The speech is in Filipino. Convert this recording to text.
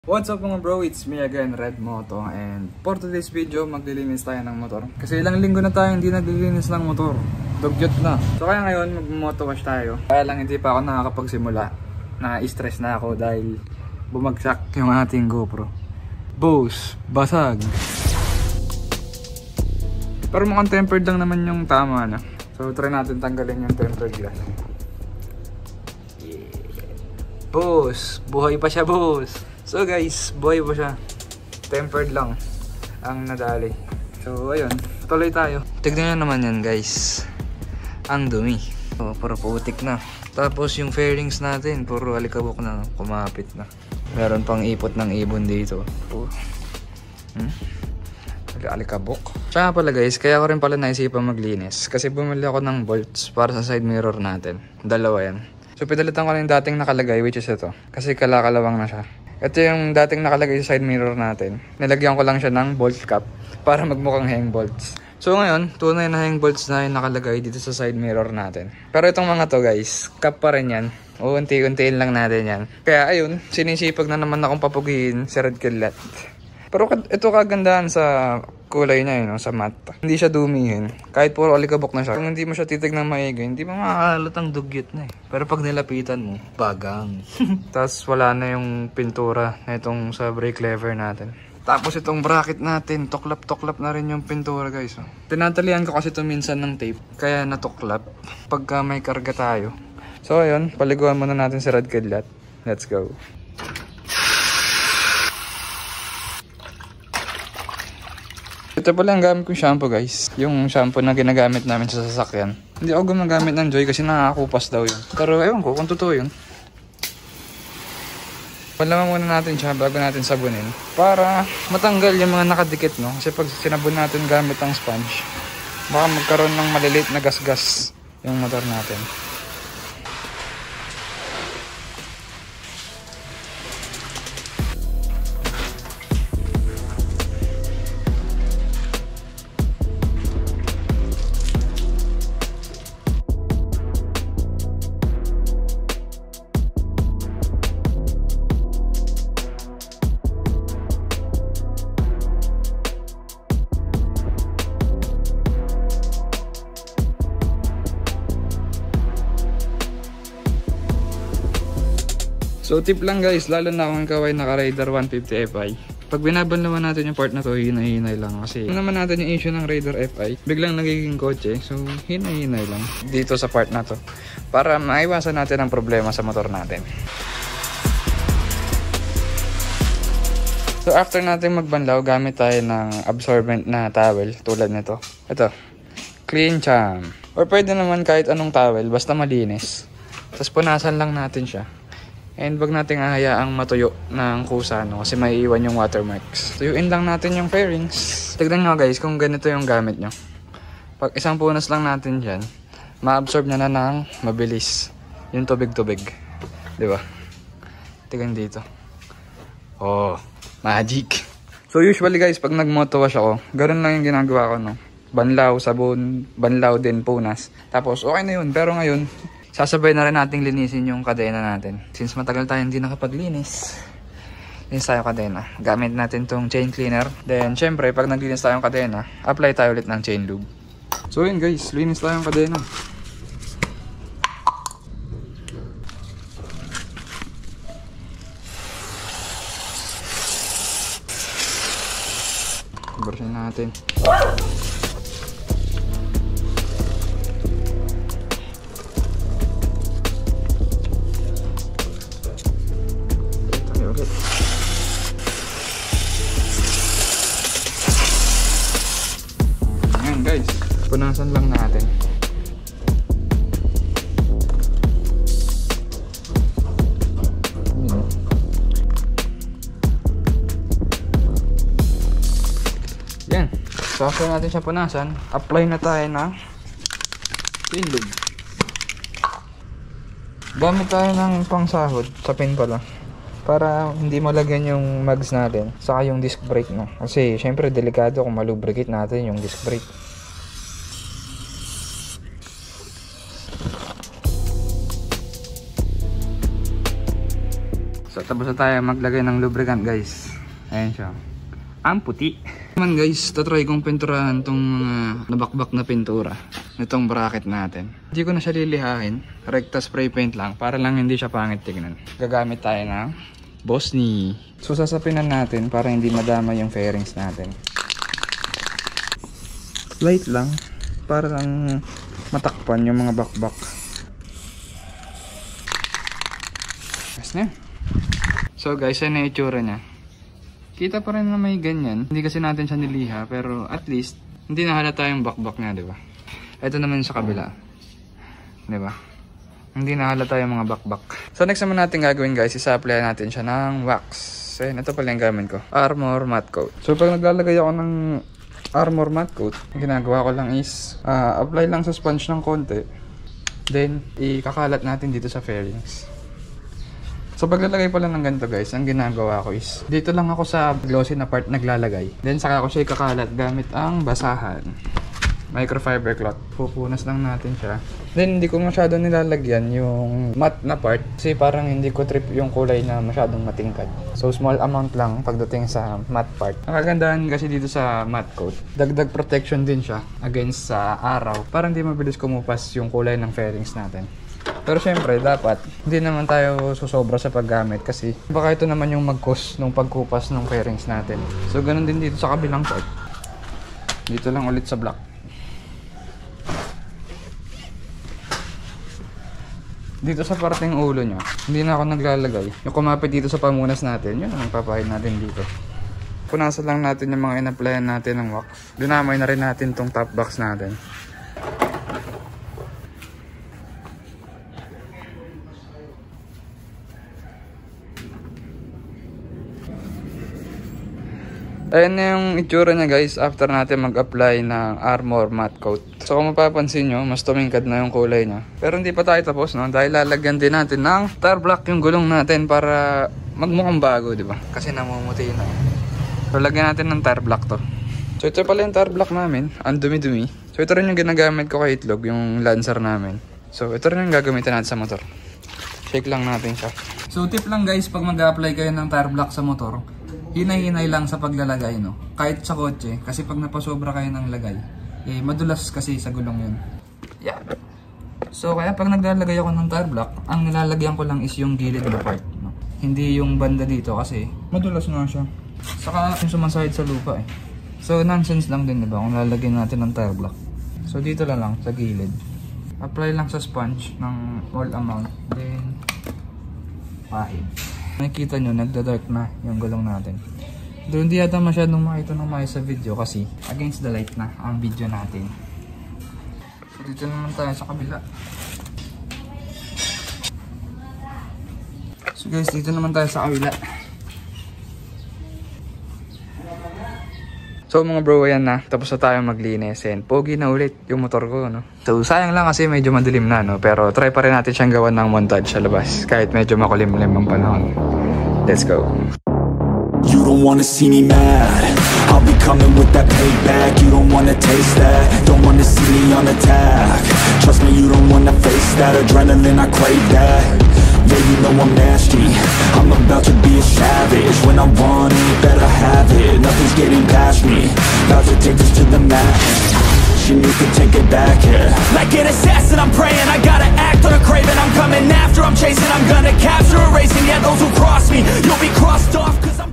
What's up mga bro, it's me again, Red Moto, and for today's video, maglilinis tayo ng motor. Kasi ilang linggo na tayo hindi naglilinis ng motor. Dugyot na. So kaya ngayon, mag-moto wash tayo. Kaya lang hindi pa ako nakakapagsimula. Na-stress na ako dahil bumagsak yung ating GoPro. Boss, basag. Pero mukhang tempered lang naman yung tama na. So try natin tanggalin yung tempered glass. Yeah. Boss, buhay pa siya boss. So guys, buhay po siya. Tempered lang ang nadali. So ayun, tuloy tayo. Tignan nyo naman yan guys. Ang dumi. So, puro putik na. Tapos yung fairings natin, puro alikabok na. Kumapit na. Meron pang ipot ng ibon dito. Alikabok. Tsaka pala guys, kaya ko rin pala naisipan maglinis. Kasi bumili ako ng bolts para sa side mirror natin. Dalawa yan. So pinalitan ko na yung dating nakalagay, which is ito. Kasi kalakalawang na siya. Ito yung dating nakalagay sa side mirror natin. Nilagyan ko lang siya ng bolt cap para magmukhang hang bolts. So ngayon, tunay na hang bolts na yung nakalagay dito sa side mirror natin. Pero itong mga to guys, cap pa rin yan. Unti-untiin lang natin yan. Kaya ayun, sinisipag na naman akong papugihin si Red Kidlat. Pero ito kagandahan sa kulay niya yun, sa matte. Hindi siya dumihin. Kahit puro alikabok na siya. Kung hindi mo siya titignan maigi, hindi mo makakalatang dugyot na eh. Pero pag nilapitan mo, bagang. Tapos wala na yung pintura na itong sa brake lever natin. Tapos itong bracket natin, tuklap-tuklap na rin yung pintura guys. Tinatalian ko kasi ito minsan ng tape, kaya natuklap pagka may karga tayo. So ayun, paliguan muna natin si Red Kidlat. Let's go. Ito pala ang gamit kong shampoo guys. Yung shampoo na ginagamit namin sa sasakyan. Hindi ako gumagamit ng Joy kasi nakakakupas daw yun. Pero ewan ko kung totoo yun. Palaman muna natin siya bago natin sabunin. Para matanggal yung mga nakadikit no. Kasi pag sinabon natin gamit ang sponge, baka magkaroon ng maliliit na gasgas yung motor natin. So tip lang guys, lalo na kung ikaw ay naka-Raider 150 Fi. Pag binabanlawan natin yung part na to, hinay-hinay lang. Kasi kung naman natin yung issue ng Raider Fi, biglang nagiging kotse. So hinay-hinay lang dito sa part na to. Para maiwasan natin ang problema sa motor natin. So after natin magbanlaw, gamit tayo ng absorbent na towel tulad nito. Ito, Clean Champ. Or pwede naman kahit anong towel, basta malinis. Tapos punasan lang natin siya. And wag natin hayaang matuyo ng kusa no, kasi may iwan yung watermarks. Tuyuin lang natin yung fairings. Tignan nyo guys kung ganito yung gamit nyo. Pag isang punas lang natin dyan, ma-absorb na ng mabilis yung tubig-tubig. Diba? Tignan dito. Oh, magic. So usually guys, pag nag-moto wash ako, ganoon lang yung ginagawa ko no. Banlaw, sabon, banlaw din, punas. Tapos okay na yun. Pero ngayon, sasabay na rin nating linisin yung kadena natin. Since matagal tayo hindi nakapaglinis, linis tayo kadena. Gamit natin tong chain cleaner. Then syempre, pag naglinis tayong kadena, apply tayo ulit ng chain lube. So yun guys, linis tayong kadena. Brusin natin. Ayan guys, punasan lang natin. Yan, so after natin siya punasan, apply na tayo ng chain lube. Gamit tayo ng pangsahod sa pin pala, para hindi malagyan yung mags natin saka yung disc brake no. Kasi syempre delikado kung malubricate natin yung disc brake. tapos na tayo maglagay ng lubricant guys. Ayan siya. Ang puti. Naman guys, tatry kong pinturahan tong nabakbak na pintura nitong bracket natin. Hindi ko na siya lilihain. Recta spray paint lang para lang hindi siya pangit tignan. Gagamit tayo ng Bosni. So sasapinan natin para hindi madama yung fairings natin. Light lang para lang matakpan yung mga bakbak. Yes na. So guys, yan na itsura niya. Kita pa rin na may ganyan. Hindi kasi natin siya niliha, pero at least hindi nahalata yung bakbak niya, di ba? Ito naman sa kabila. Di ba? Hindi nahalata yung mga bakbak. So next naman natin gagawin guys, isa-apply natin siya ng wax. Ayun, ito pala yung gamit ko. Armor matte coat. So pag naglalagay ako ng armor matte coat, ginagawa ko lang is apply lang sa sponge ng konti. Then ikakalat natin dito sa fairings. So paglalagay pala ng ganito guys, ang ginagawa ko is dito lang ako sa glossy na part naglalagay. Then saka ko siya ikakalat gamit ang basahan. Microfiber cloth. Pupunas lang natin siya. Then hindi ko masyado nilalagyan yung matte na part kasi parang hindi ko trip yung kulay na masyadong matingkad. So small amount lang pagdating sa matte part. Ang kagandahan kasi dito sa matte coat, dagdag protection din siya against sa araw. Parang hindi mabilis kumupas yung kulay ng fairings natin. Pero syempre, dapat hindi naman tayo susobra sa paggamit kasi baka ito naman yung mag-cause nung pagkupas ng fairings natin. So ganun din dito sa kabilang part. Dito lang ulit sa black. Dito sa parteng ulo niya, hindi na ako naglalagay. Yung kumapit dito sa pamunas natin, yun ang papahid natin dito. Punasan lang natin yung mga in-applyan natin ng wax. Dinamay na rin natin tong top box natin. Ayan na yung itsura niya guys after natin mag-apply ng armor matte coat. So kung mapapansin nyo, mas tumingkad na yung kulay niya. Pero hindi pa tayo tapos no, dahil lalagyan din natin ng tire block yung gulong natin para magmukhang bago, di ba? Kasi namumuti na. So lagyan natin ng tire block to. So ito pala yung tire block namin, ang dumi-dumi. So ito rin yung ginagamit ko kay Itlog, yung Lancer namin. So ito rin yung gagamitin natin sa motor. Shake lang natin siya. So tip lang guys, pag mag-apply kayo ng tire block sa motor, hinay-hinay lang sa paglalagay, no? Kahit sa kotse, kasi pag napasobra kayo ng lagay, eh madulas kasi sa gulong yun. Yeah. So kaya pag naglalagay ako ng tire block, ang nilalagyan ko lang is yung gilid na part, no? Hindi yung banda dito kasi madulas nga siya. Saka yung sumasahid sa lupa eh. So nonsense lang din, diba? Kung lalagyan natin ng tire block. So dito lang sa gilid. Apply lang sa sponge ng all amount. Then pahid. Nakikita nyo, nagda-dark na yung gulong natin. Doon hindi yata masyadong makita ng maayos sa video kasi against the light na ang video natin. So dito naman tayo sa kabila. So guys, dito naman tayo sa kabila. So mga bro, ayan na. Tapos na tayo maglinis. And pogi na ulit yung motor ko, no? So sayang lang kasi medyo madilim na, no? Pero try pa rin natin siyang gawan ng montage sa labas. Kahit medyo makulimlim ang panahon. Let's go. You don't wanna see me mad, I'll be coming with that payback. You don't wanna taste that, don't wanna see me on attack. Trust me, you don't wanna face that. Adrenaline, I crave that. Yeah, you know I'm nasty, I'm about to be a savage. When I want it, better have it. Nothing's getting past me, about to take this to the max. You can take it back, yeah. Like an assassin, I'm praying, I gotta act on a craving. I'm coming after, I'm chasing, I'm gonna capture, erasing, yeah, those who cross me, you'll be crossed off, cause I'm